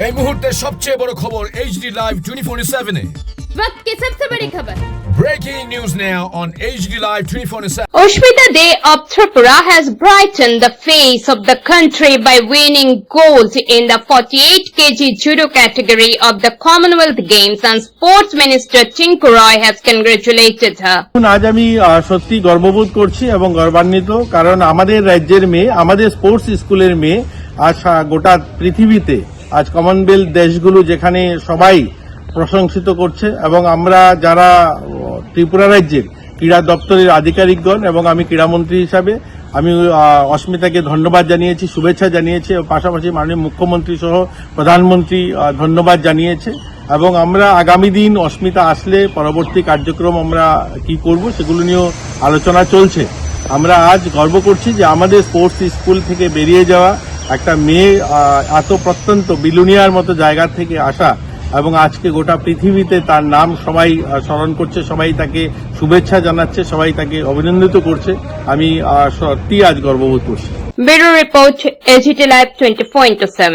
এই মুহূর্তে সবচেয়ে বড় খবর HD Live 24/7 वक्त की सबसे बड़ी खबर। Breaking news now on HD Live 24/7. Oshmita De of Tripura has brightened the face of the country by winning gold in the 48 kg judo category of the Commonwealth Games, and Sports Minister Tinku Roy has congratulated her. আজ আমি সত্যি গর্ববোধ করছি এবং গর্বান্বিত, কারণ আমাদের রাজ্যের মেয়ে, আমাদের স্পোর্টস স্কুলের মেয়ে আজ গোটা পৃথিবীতে, আজ কমনওয়েলথ দেশগুলো যেখানে সবাই প্রশংসিত করছে, এবং আমরা যারা ত্রিপুরা রাজ্যের ক্রীড়া দপ্তরের আধিকারিকগণ এবং আমি ক্রীড়ামন্ত্রী হিসাবে আমি অস্মিতাকে ধন্যবাদ জানিয়েছি, শুভেচ্ছা জানিয়েছি, পাশাপাশি মাননীয় মুখ্যমন্ত্রী সহ প্রধানমন্ত্রী ধন্যবাদ জানিয়েছে। এবং আমরা আগামী দিন অস্মিতা আসলে পরবর্তী কার্যক্রম আমরা কি করব সেগুলো নিয়েও আলোচনা চলছে। আমরা আজ গর্ব করছি যে আমাদের স্পোর্টস স্কুল থেকে বেরিয়ে যাওয়া একটা মেয়ে এত প্রত্যন্ত বিলুনিয়ার মতো জায়গা থেকে আসা, এবং আজকে গোটা পৃথিবীতে তার নাম সবাই স্মরণ করছে, সবাই তাকে শুভেচ্ছা জানাচ্ছে, সবাই তাকে অভিনন্দিত করছে। আমি সত্যি আজ গর্ববোধ করছি। Bureau Report, AGT Live 24/7.